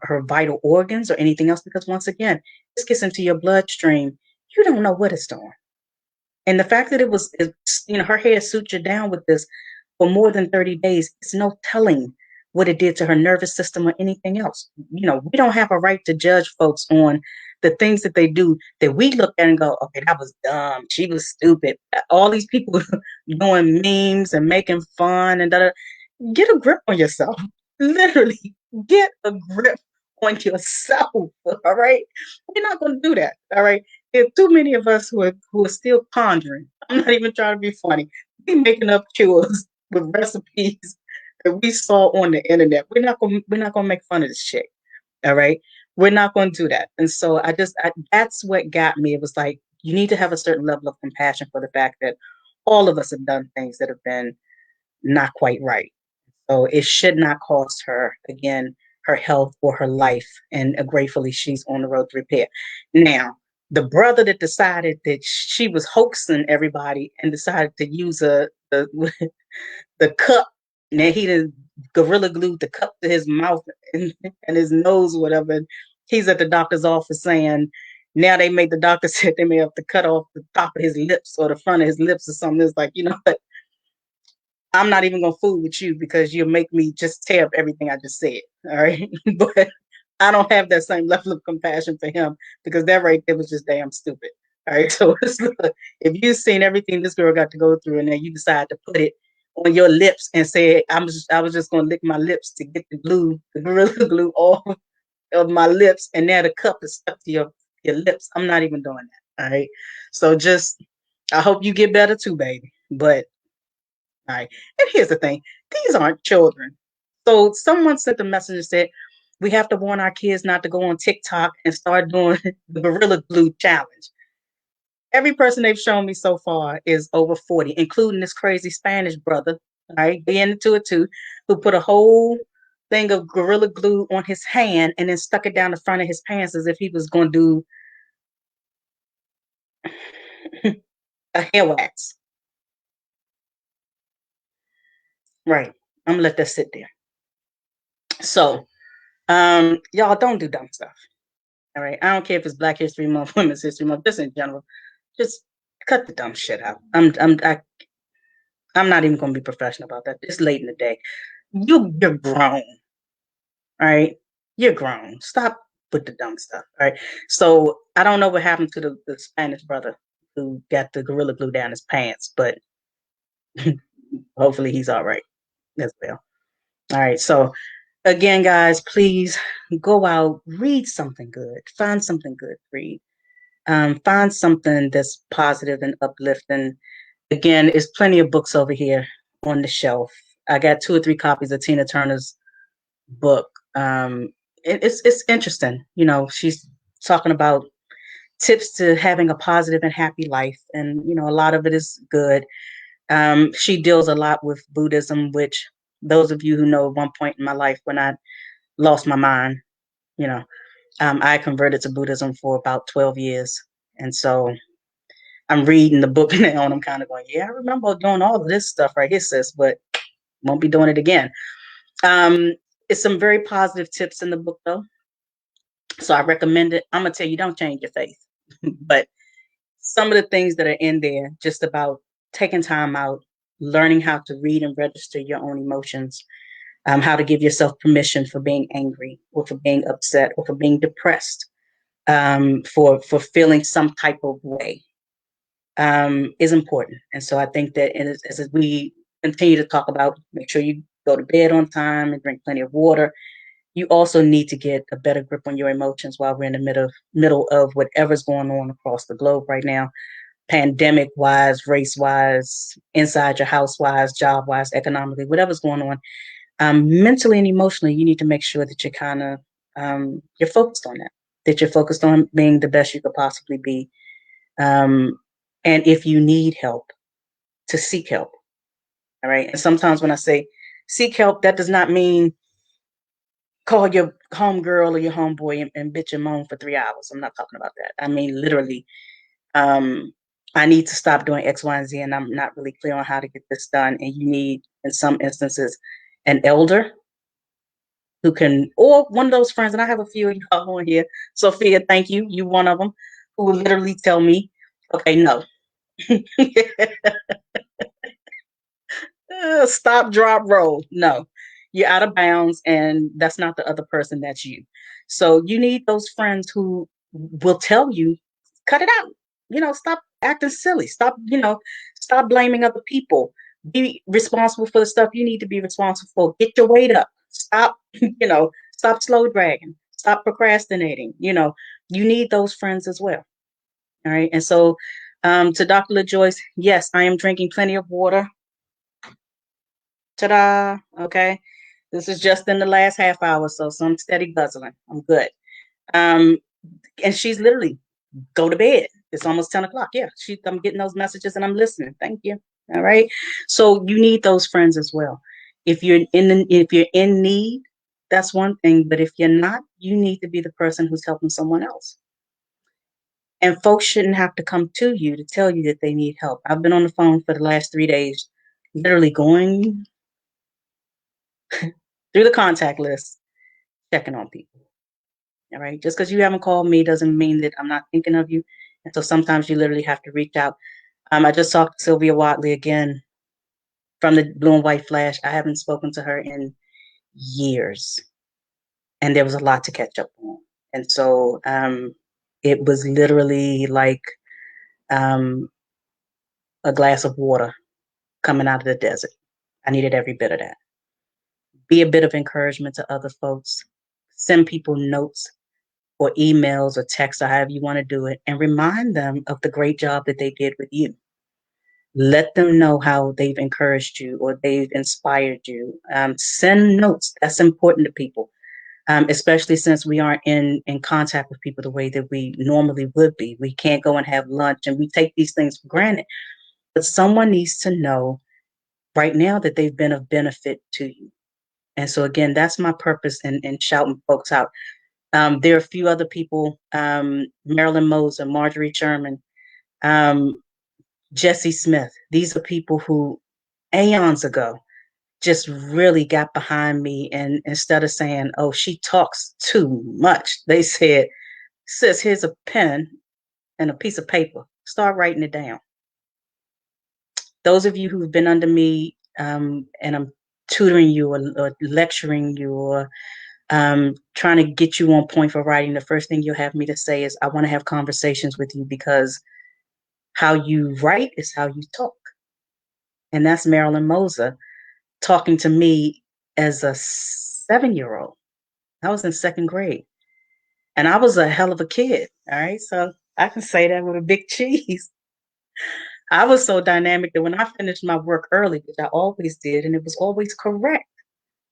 her vital organs or anything else. Because once again, this gets into your bloodstream. You don't know what it's doing. And the fact that her hair sutured down with this for more than 30 days, it's no telling what it did to her nervous system or anything else. We don't have a right to judge folks on the things that they do that we look at and go, okay, that was dumb. She was stupid. All these people doing memes and making fun and da-da. Get a grip on yourself. Literally, get a grip on yourself. All right. We're not going to do that. All right. There are too many of us who are still pondering. I'm not even trying to be funny. We making up cures with recipes that we saw on the internet. We're not gonna make fun of this shit. All right. We're not gonna do that. And so that's what got me. It was like you need to have a certain level of compassion for the fact that all of us have done things that have been not quite right. So it should not cost her, again, her health or her life. And gratefully, she's on the road to repair. Now, the brother that decided that she was hoaxing everybody and decided to use the the cup, and then he did gorilla glued the cup to his mouth and his nose, whatever. And he's at the doctor's office saying, now they made the doctor said they may have to cut off the top of his lips or the front of his lips or something. It's like, what? I'm not even gonna fool with you because you'll make me just tear up everything I just said. All right. But I don't have that same level of compassion for him because that right there was just damn stupid. All right. So if you've seen everything this girl got to go through and then you decide to put it on your lips and say, I was just gonna lick my lips to get the gorilla glue off of my lips, and now the cup is stuck to your lips. I'm not even doing that. All right. So just I hope you get better too, baby. But all right. And here's the thing, these aren't children. So someone sent a message and said, we have to warn our kids not to go on TikTok and start doing the Gorilla Glue challenge. Every person they've shown me so far is over 40, including this crazy Spanish brother, all right, being into it too, who put a whole thing of Gorilla Glue on his hand and then stuck it down the front of his pants as if he was going to do a hair wax. Right. I'm gonna let that sit there. So, y'all don't do dumb stuff. All right. I don't care if it's Black History Month, Women's History Month, just in general. Just cut the dumb shit out. I'm not even gonna be professional about that. It's late in the day. You're grown. All right. You're grown. Stop with the dumb stuff. All right. So I don't know what happened to the Spanish brother who got the gorilla glue down his pants, but hopefully he's all right as well. All right. So again, guys, please go out, read something good, find something good, read. Find something that's positive and uplifting. Again, there's plenty of books over here on the shelf. I got 2 or 3 copies of Tina Turner's book. It's interesting. She's talking about tips to having a positive and happy life, and a lot of it is good. She deals a lot with Buddhism, which those of you who know, at one point in my life when I lost my mind, you know, I converted to Buddhism for about 12 years, and so I'm reading the book now and I'm kind of going, yeah, I remember doing all of this stuff right here, sis, but won't be doing it again. It's some very positive tips in the book, though. So I recommend it. I'm going to tell you, don't change your faith. But some of the things that are in there, just about taking time out, learning how to read and register your own emotions, how to give yourself permission for being angry or for being upset or for being depressed, for feeling some type of way. is important. And so I think that as we continue to talk about, make sure you go to bed on time and drink plenty of water. You also need to get a better grip on your emotions while we're in the middle of whatever's going on across the globe right now, pandemic wise, race wise, inside your house wise, job wise, economically, whatever's going on. Mentally and emotionally, you need to make sure that you're kind of you're focused on that you're focused on being the best you could possibly be. Um, and if you need help, to seek help. All right. And sometimes when I say seek help, that does not mean call your homegirl or your homeboy and bitch and moan for 3 hours. I'm not talking about that. I mean, literally, um, I need to stop doing X, Y, and Z, and I'm not really clear on how to get this done. And you need, in some instances, an elder who can, or one of those friends, and I have a few of y'all on here. Sophia, thank you. You one of them who will literally tell me, okay, no. Stop, drop, roll. No, you're out of bounds, and that's not the other person. That's you. So you need those friends who will tell you, cut it out. Stop acting silly. Stop blaming other people. Be responsible for the stuff you need to be responsible for. Get your weight up. Stop, stop slow dragging. Stop procrastinating. You need those friends as well. All right. And so, to Dr. LaJoyce, yes, I am drinking plenty of water. Ta-da. Okay. This is just in the last half hour, so I'm steady guzzling. I'm good. Um, and she's literally go to bed. It's almost 10 o'clock. Yeah, I'm getting those messages and I'm listening. Thank you. All right. So you need those friends as well. If you're in need, that's one thing. But if you're not, you need to be the person who's helping someone else. And folks shouldn't have to come to you to tell you that they need help. I've been on the phone for the last 3 days, literally going through the contact list, checking on people. All right. Just because you haven't called me doesn't mean that I'm not thinking of you. And so sometimes you literally have to reach out. I just talked to Sylvia Watley again from the Blue and White Flash. I haven't spoken to her in years, and there was a lot to catch up on. And so it was literally like um, a glass of water coming out of the desert. I needed every bit of that. Be a bit of encouragement to other folks. Send people notes or emails or texts or however you want to do it, and remind them of the great job that they did with you. Let them know how they've encouraged you or they've inspired you. Send notes. That's important to people, especially since we aren't in contact with people the way that we normally would be. We can't go and have lunch, and we take these things for granted. But someone needs to know right now that they've been of benefit to you. And so, again, that's my purpose in shouting folks out. There are a few other people, Marilyn Moser, Marjorie Sherman, um, Jesse Smith. These are people who aeons ago just really got behind me. And instead of saying, oh, she talks too much, they said, sis, here's a pen and a piece of paper. Start writing it down. Those of you who've been under me and I'm tutoring you or lecturing you or trying to get you on point for writing, the first thing you'll have me to say is, I want to have conversations with you because how you write is how you talk. And that's Marilyn Moser talking to me as a 7-year-old. I was in second grade and I was a hell of a kid. All right. So I can say that with a big cheese. I was so dynamic that when I finished my work early, which I always did, and it was always correct,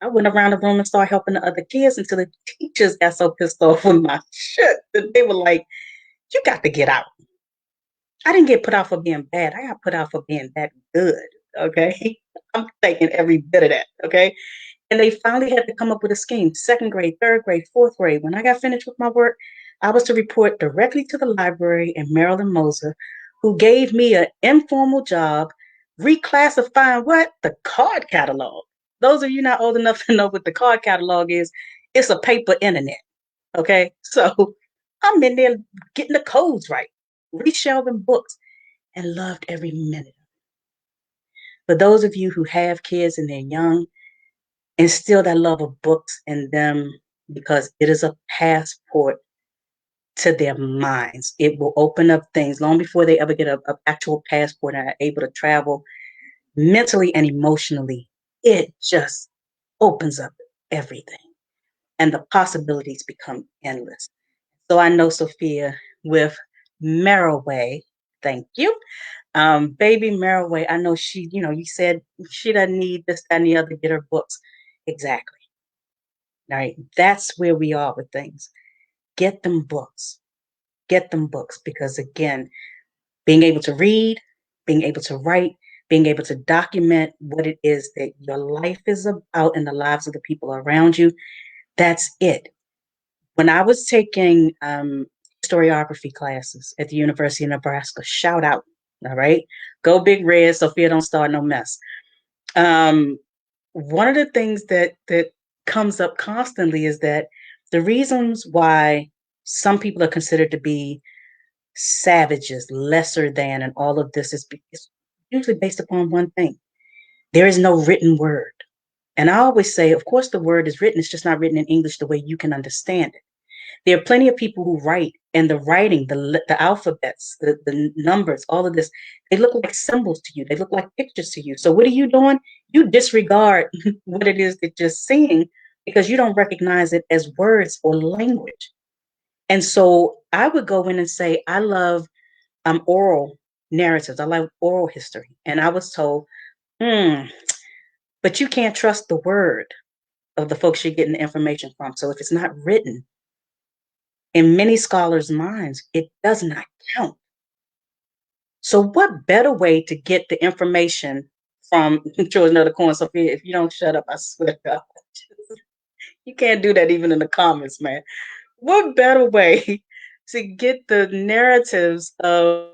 I went around the room and started helping the other kids until the teachers got so pissed off with my shit that they were like, you got to get out. I didn't get put out for being bad. I got put out for being that good. Okay. I'm taking every bit of that. Okay. And they finally had to come up with a scheme. Second grade, third grade, fourth grade. When I got finished with my work, I was to report directly to the library and Marilyn Moser, who gave me an informal job reclassifying what? The card catalog. Those of you not old enough to know what the card catalog is, it's a paper internet. Okay. So I'm in there getting the codes right, reshelving books, and loved every minute. For those of you who have kids and they're young, instill that love of books in them because it is a passport to their minds. It will open up things long before they ever get an actual passport and are able to travel mentally and emotionally. It just opens up everything, and the possibilities become endless. So I know Sophia with Maraway. Thank you. Baby Maraway, I know she, you said she doesn't need this, that, and the other to get her books. Exactly. All right. That's where we are with things. Get them books. Get them books because, again, being able to read, being able to write, being able to document what it is that your life is about and the lives of the people around you, that's it. When I was taking historiography classes at the University of Nebraska, shout out, all right? Go Big Red, Sophia, don't start no mess. Um, One of the things that comes up constantly is that the reasons why some people are considered to be savages, lesser than, and all of this is usually based upon one thing. There is no written word. And I always say, of course, the word is written, it's just not written in English the way you can understand it. There are plenty of people who write, and the writing, the alphabets, the numbers, all of this, they look like symbols to you. They look like pictures to you. So what are you doing? You disregard what it is that you're seeing because you don't recognize it as words or language. And so I would go in and say, I love oral narratives. I love oral history. And I was told, hmm, but you can't trust the word of the folks you're getting the information from. So if it's not written, in many scholars' minds, it does not count. So, what better way to get the information from George Another Corn? Sophia, if you don't shut up, I swear to God, you can't do that even in the comments, man. What better way to get the narratives of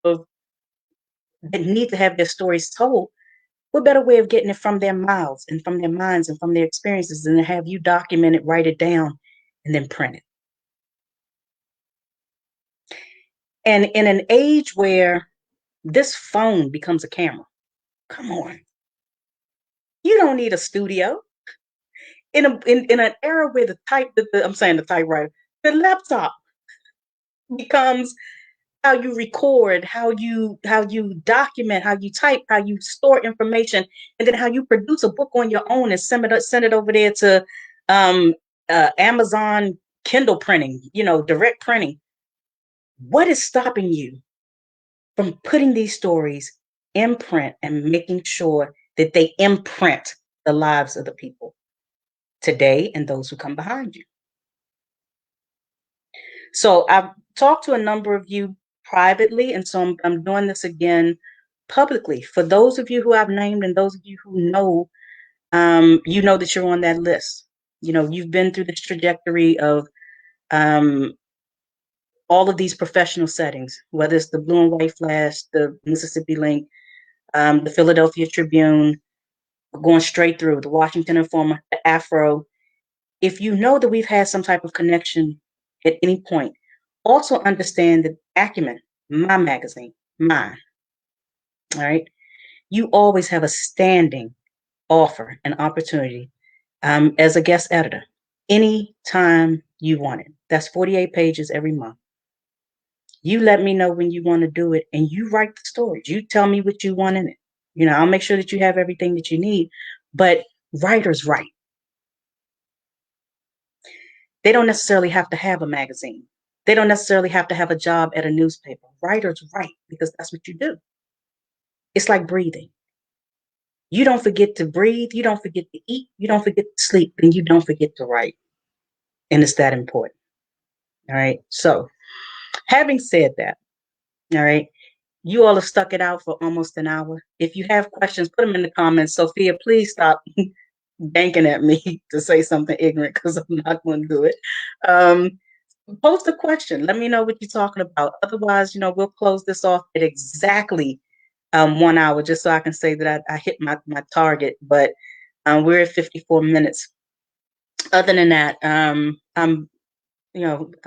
that need to have their stories told? What better way of getting it from their mouths and from their minds and from their experiences than to have you document it, write it down, and then print it? And in an age where this phone becomes a camera, come on. You don't need a studio. In an era where I'm saying the typewriter, the laptop becomes how you record, how you document, how you type, how you store information, and then how you produce a book on your own and send it over there to um, Amazon Kindle printing, direct printing. What is stopping you from putting these stories in print and making sure that they imprint the lives of the people today and those who come behind you? So I've talked to a number of you privately, and so I'm doing this again publicly. For those of you who I've named and those of you who know, you know that you're on that list. You've been through this trajectory of um, all of these professional settings, whether it's the Blue and White Flash, the Mississippi Link, the Philadelphia Tribune, going straight through the Washington Informer, the Afro. If you know that we've had some type of connection at any point, also understand that Acumen, my magazine, mine, all right, you always have a standing offer and opportunity as a guest editor anytime you want it. That's 48 pages every month. You let me know when you want to do it and you write the stories. You tell me what you want in it. I'll make sure that you have everything that you need. But writers write. They don't necessarily have to have a magazine. They don't necessarily have to have a job at a newspaper. Writers write because that's what you do. It's like breathing. You don't forget to breathe. You don't forget to eat. You don't forget to sleep. And you don't forget to write. And it's that important. All right. So, having said that, all right, you all have stuck it out for almost an hour. If you have questions, put them in the comments. Sophia, please stop banking at me to say something ignorant because I'm not going to do it. Um, Post a question. Let me know what you're talking about. Otherwise, we'll close this off at exactly 1 hour, just so I can say that I hit my target. But we're at 54 minutes. Other than that, I'm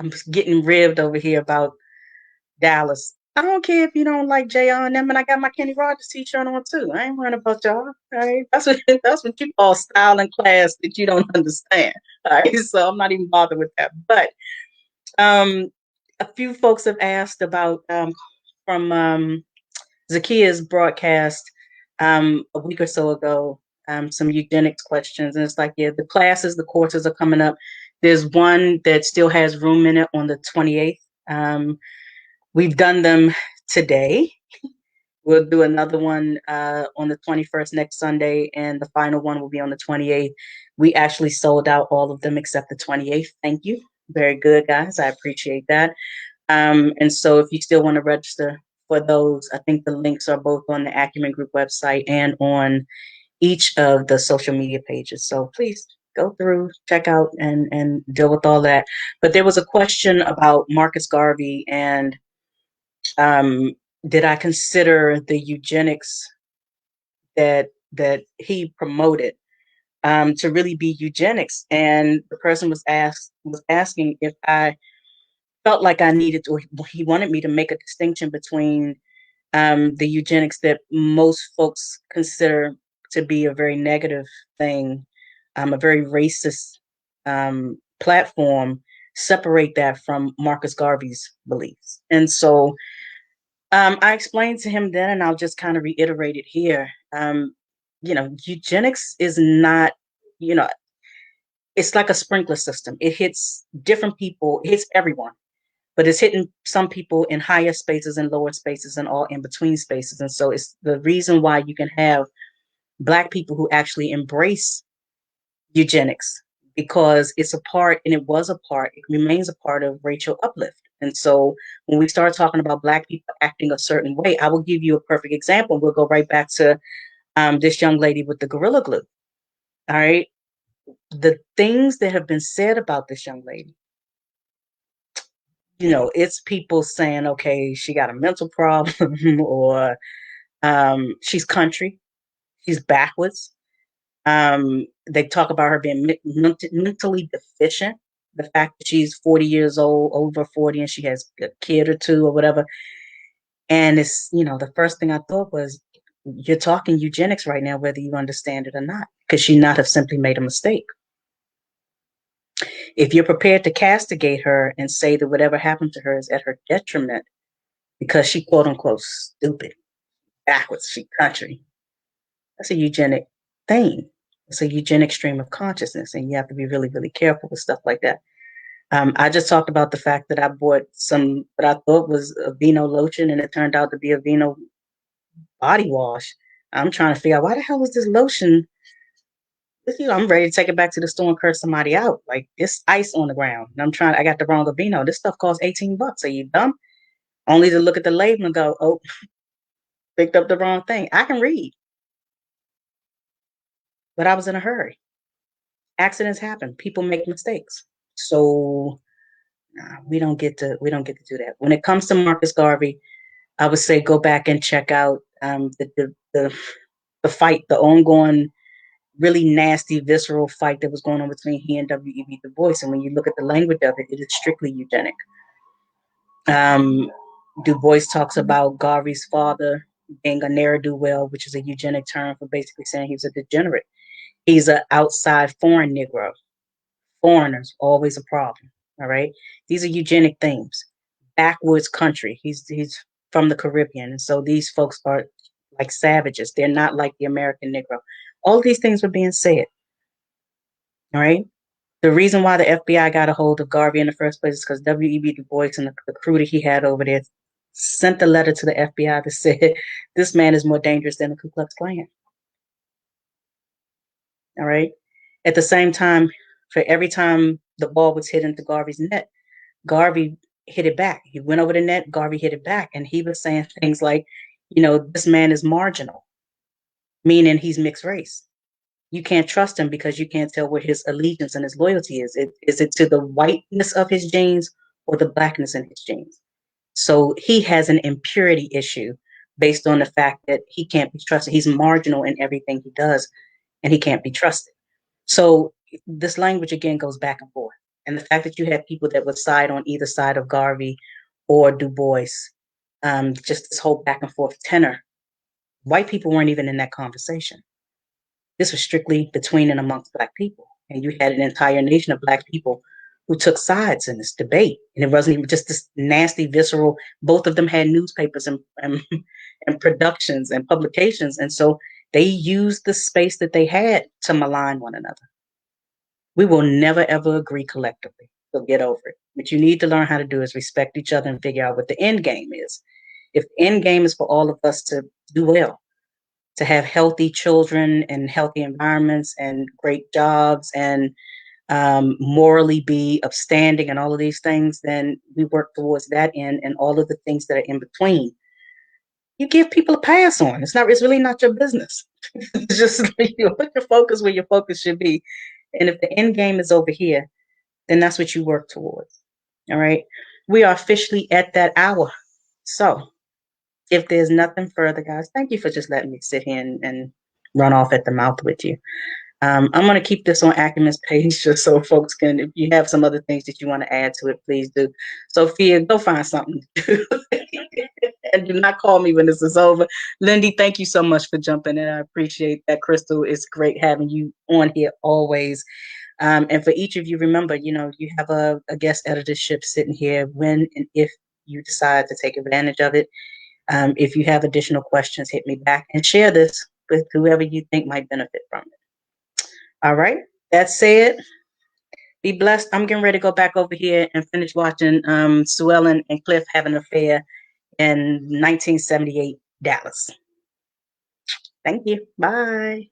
just getting ribbed over here about Dallas. I don't care if you don't like JR and them, and I got my Kenny Rogers t-shirt on too. I ain't worrying about y'all. All right, that's what you call style and class that you don't understand. All right, so I'm not even bothered with that. But um, a few folks have asked about from Zakia's broadcast a week or so ago, some eugenics questions. And it's like, yeah, the courses are coming up. There's one that still has room in it on the 28th. We've done them today. We'll do another one on the 21st next Sunday, and the final one will be on the 28th. We actually sold out all of them except the 28th. Thank you. Very good, guys. I appreciate that. And so if you still want to register for those, I think the links are both on the Acumen Group website and on each of the social media pages. So please go through, check out, and deal with all that. But there was a question about Marcus Garvey and um, did I consider the eugenics that he promoted to really be eugenics? And the person was asking if I felt like I needed to, or he wanted me to make a distinction between the eugenics that most folks consider to be a very negative thing, a very racist platform, separate that from Marcus Garvey's beliefs. And so I explained to him then, and I'll just kind of reiterate it here. Eugenics is not, you know, it's like a sprinkler system. It hits different people, it hits everyone, but it's hitting some people in higher spaces and lower spaces and all in between spaces. And so it's the reason why you can have Black people who actually embrace eugenics, because it's a part, and it remains a part of racial uplift. And so when we start talking about Black people acting a certain way, I will give you a perfect example. We'll go right back to this young lady with the Gorilla Glue. All right. The things that have been said about this young lady, it's people saying, okay, she got a mental problem or she's country, she's backwards. They talk about her being mentally deficient. The fact that she's 40 years old, over 40, and she has a kid or two or whatever. And it's, the first thing I thought was, you're talking eugenics right now, whether you understand it or not, because she not have simply made a mistake. If you're prepared to castigate her and say that whatever happened to her is at her detriment because she quote unquote stupid, backwards, she country, that's a eugenic thing. It's a eugenic stream of consciousness, and you have to be really, really careful with stuff like that. I just talked about the fact that I bought some what I thought was a Vino lotion, and it turned out to be a Vino body wash. I'm trying to figure out why the hell was this lotion. I'm ready to take it back to the store and curse somebody out. Like, it's ice on the ground. And I got the wrong Vino. This stuff costs $18. Are you dumb? Only to look at the label and go, oh, picked up the wrong thing. I can read, but I was in a hurry. Accidents happen. People make mistakes. So we don't get to do that. When it comes to Marcus Garvey, I would say go back and check out the fight, the ongoing, really nasty, visceral fight that was going on between he and W.E.B. Du Bois. And when you look at the language of it, it is strictly eugenic. Du Bois talks about Garvey's father being a ne'er-do-well, which is a eugenic term for basically saying he was a degenerate. He's an outside foreign Negro. Foreigners, always a problem. All right. These are eugenic themes. Backwoods country. He's from the Caribbean. And so these folks are like savages. They're not like the American Negro. All these things were being said. All right. The reason why the FBI got a hold of Garvey in the first place is because W.E.B. Du Bois and the crew that he had over there sent a letter to the FBI that said, this man is more dangerous than the Ku Klux Klan. All right. At the same time, for every time the ball was hit into Garvey's net, Garvey hit it back. He went over the net, Garvey hit it back. And he was saying things like, this man is marginal, meaning he's mixed race. You can't trust him because you can't tell where his allegiance and his loyalty is. Is it to the whiteness of his genes or the blackness in his genes? So he has an impurity issue based on the fact that he can't be trusted. He's marginal in everything he does, and he can't be trusted. So this language again goes back and forth. And the fact that you have people that would side on either side of Garvey or Du Bois, just this whole back and forth tenor, white people weren't even in that conversation. This was strictly between and amongst Black people. And you had an entire nation of Black people who took sides in this debate. And it wasn't even just this nasty, visceral, both of them had newspapers and productions and publications. And so they used the space that they had to malign one another. We will never, ever agree collectively. So get over it. What you need to learn how to do is respect each other and figure out what the end game is. If the end game is for all of us to do well, to have healthy children and healthy environments and great jobs and morally be upstanding and all of these things, then we work towards that end, and all of the things that are in between, you give people a pass on. It's really not your business. It's just put your focus where your focus should be. And if the end game is over here, then that's what you work towards. All right. We are officially at that hour. So if there's nothing further, guys, thank you for just letting me sit here and run off at the mouth with you. I'm going to keep this on Acumen's page just so folks can, if you have some other things that you want to add to it, please do. Sophia, go find something to do. And do not call me when this is over. Lindy, thank you so much for jumping in. I appreciate that. Crystal, it's great having you on here always. And for each of you, remember, you have a guest editorship sitting here when and if you decide to take advantage of it. If you have additional questions, hit me back and share this with whoever you think might benefit from it. All right. That said, be blessed. I'm getting ready to go back over here and finish watching Sue Ellen and Cliff have an affair in 1978 Dallas. Thank you. Bye.